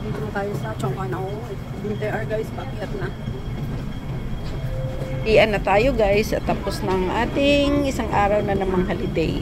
Dito na tayo sa Chongqing. MTR guys, pakyat na. Iyan na tayo guys, at tapos ng ating isang araw na namang holiday.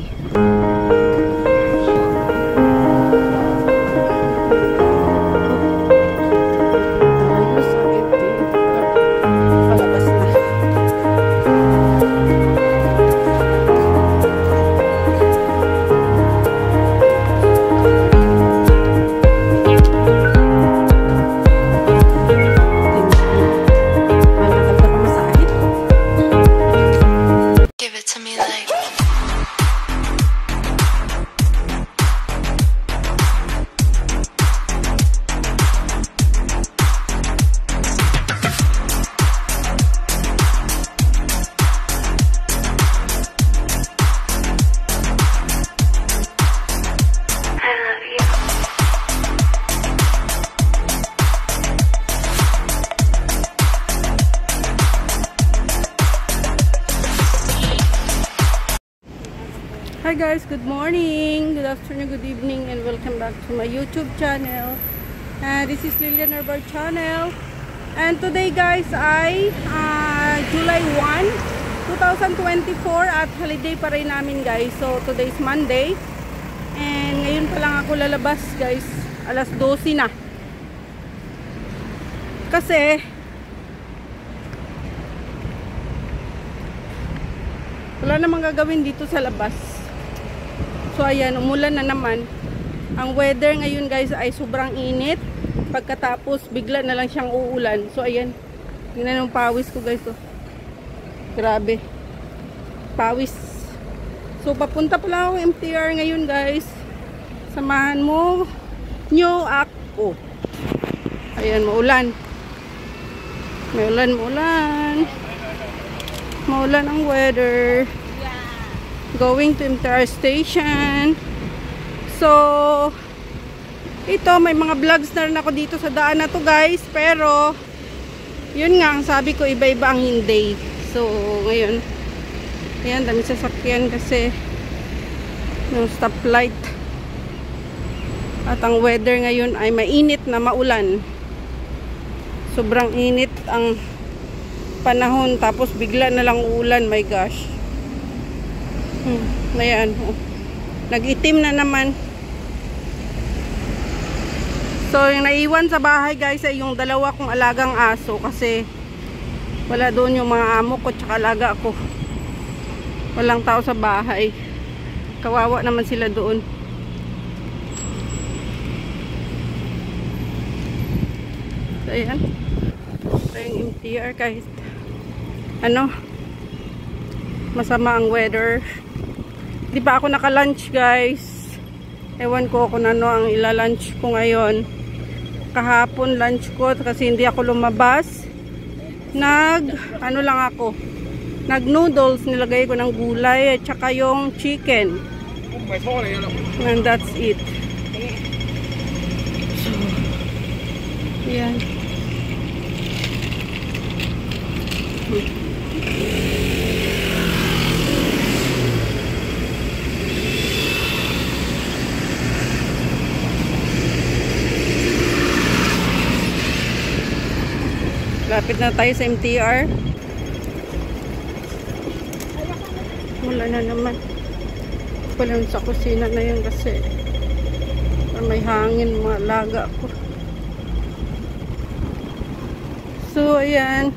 Hi guys, good morning, good afternoon, good evening, and welcome back to my YouTube channel. This is Lilian Herbert channel. And today guys ay July 1, 2024 at holiday pa rin namin guys. So today is Monday. And ngayon pa lang ako lalabas guys, alas 12 na. Kasi wala namang gagawin dito sa labas. So ayan, umulan na naman. Ang weather ngayon guys ay sobrang init. Pagkatapos bigla na lang siyang uulan. So ayan, tingnan yung pawis ko guys. Oh. Grabe. Pawis. So papunta pala ako MTR ngayon guys. Samahan mo nyo ako. Ayan, maulan. Maulan. Maulan ang weather. Going to MTR station. So ito, may mga vlogs na rin ako dito sa daan na to guys, pero yun nga, ang sabi ko iba-iba ang hindi. So ngayon, ayan, dami sasakyan kasi yung stoplight. At ang weather ngayon ay mainit na maulan. Sobrang init ang panahon, tapos bigla na lang uulan, my gosh. Ayan, nag-itim na naman. So yung naiwan sa bahay guys ay yung dalawa kong alagang aso, kasi wala doon yung mga amo ko tsaka alaga ko. Walang tao sa bahay, kawawa naman sila doon. So ayan, ito yung MTR guys. Masama ang weather. Di pa ako naka-lunch guys. Ewan ko kung ano ang ila-lunch ko ngayon. Kahapon lunch ko kasi hindi ako lumabas. Nag-noodles, nilagay ko ng gulay at saka yung chicken. And that's it. So, yan. Lapit na tayo sa MTR. Wala na naman. Wala sa kusina na yun kasi may hangin, mga alaga ko. So ayan,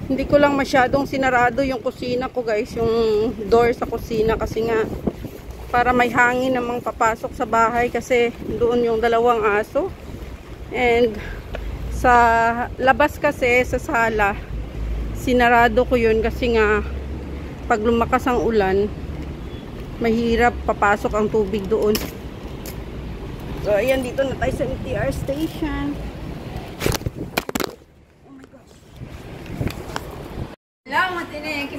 hindi ko lang masyadong sinarado yung kusina ko guys, yung door sa kusina, kasi nga para may hangin namang papasok sa bahay, kasi doon yung dalawang aso. And sa labas kasi, sa sala, sinarado ko yun kasi nga pag lumakas ang ulan, mahirap papasok ang tubig doon. So ayan, dito na tayo sa MTR station. Oh my gosh.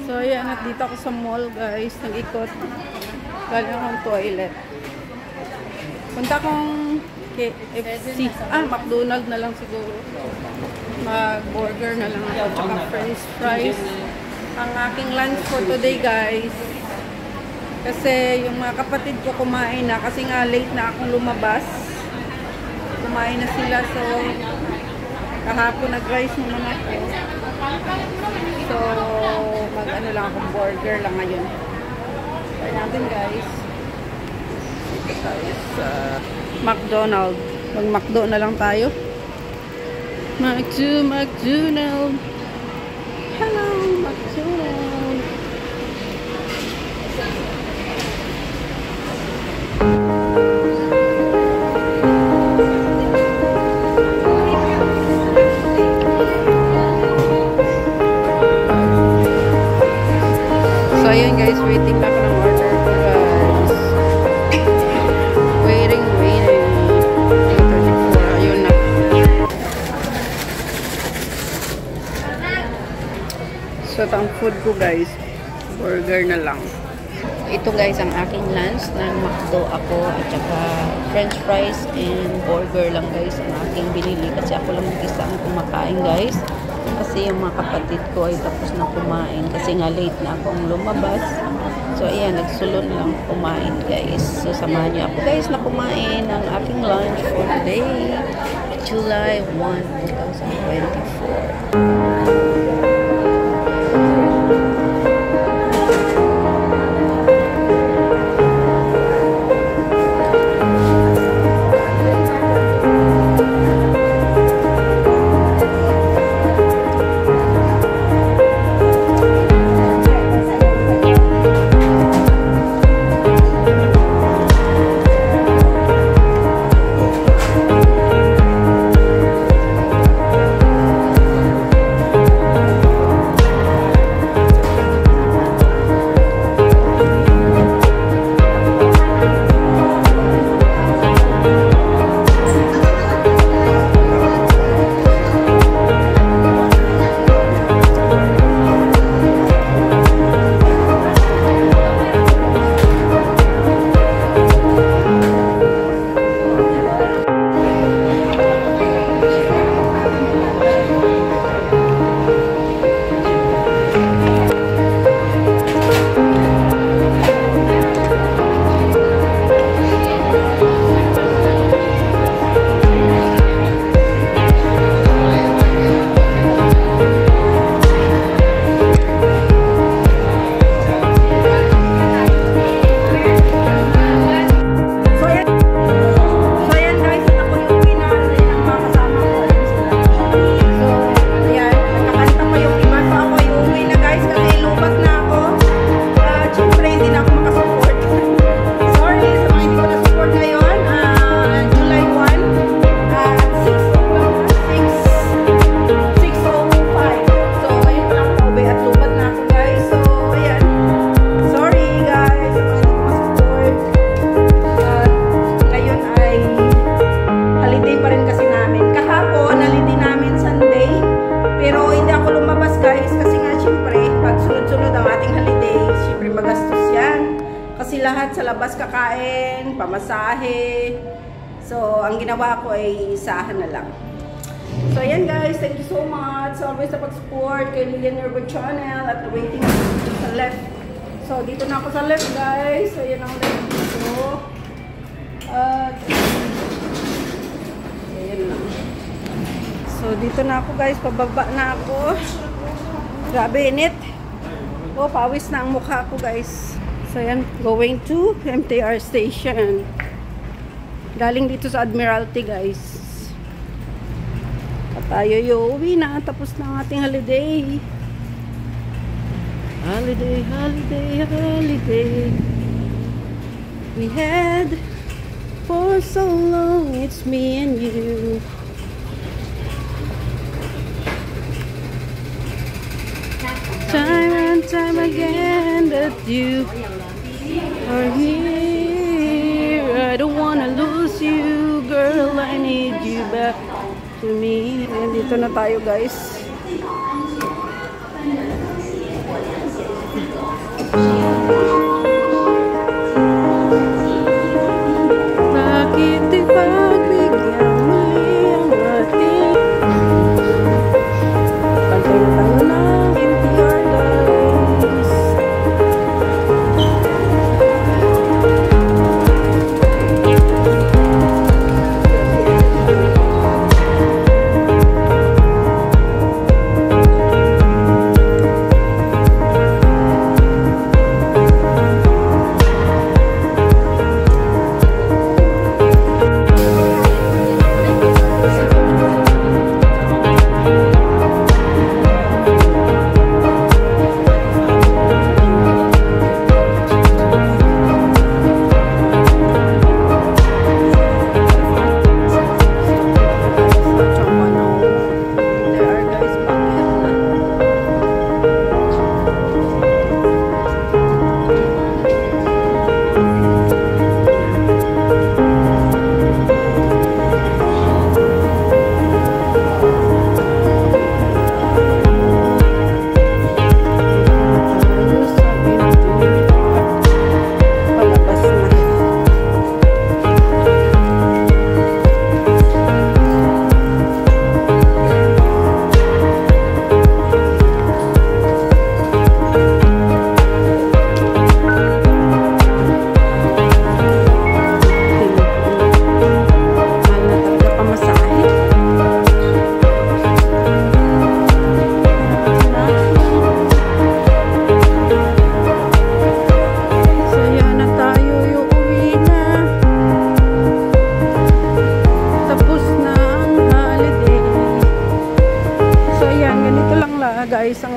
So ayan, at dito ako sa mall guys, nag-ikot. Galing akong toilet. Punta akong KFC. McDonald's na lang siguro. Mag-burger na lang ako, tsaka french fries. Ang aking lunch for today guys. Kasi yung mga kapatid ko kumain na, kasi nga late na akong lumabas. kumain na sila. So, kahapon nag-rice naman ako. So, mag-ano lang akong burger lang ngayon. Try natin guys. Dito tayo sa McDonald's. Mag-McDo na lang tayo. McDonald's. Hello, McDonald's. So, ayan guys, waiting na ako ng order ko guys. Waiting. Ayun na. So, ang food ko guys, burger na lang. Ito guys, ang aking lunch ng McDo ako at saka french fries and burger lang guys ang aking binili kasi ako lang mag-isa ang kumakain guys. Kasi yung mga kapatid ko ay tapos na kumain kasi nga late na akong lumabas. So ayan, nagsulon lang kumain guys. So samahan niyo ako guys na kumain ang aking lunch for today, July 1, 2024. Lahat sa labas kakain, pamasahe. So, ang ginawa ko ay isahan na lang. So, ayan guys. Thank you so much. So, always sa pag-support kay Lilian Urban Channel at waiting sa left. So, dito na ako sa left guys. So, ayan ang left dito. At, ayan lang. So, dito na ako guys. Pababa na ako. Grabe, init. Oh, pawis na ang mukha ko guys. So, yan, going to MTR station. Galing dito sa Admiralty, guys. At tayo uwi na. Tapos na ang ating holiday. Holiday. We had for so long, it's me and you. Time and time again that you are here. I don't wanna lose you, girl. I need you back to me. And dito na tayo, guys. Bakit ipagbigyan mo ang ating pantay na tayo na MTR, guys.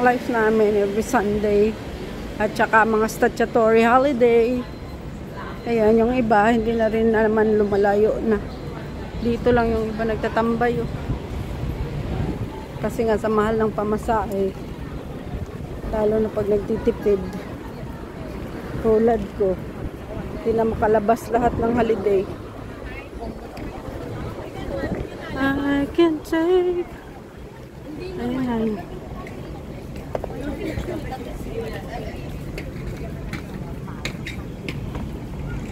life namin every Sunday. At saka mga statutory holiday. Ayan, yung iba, hindi na rin naman lumalayo na. Dito lang yung iba nagtatambay. Oh. Kasi nga sa mahal ng pamasahe. Lalo na pag nagtitipid. Tulad ko. Hindi na makalabas lahat ng holiday. I can take. Ayan.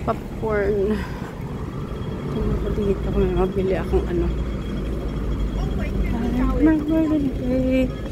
Popcorn. Dito may mabili akong ano. My birthday.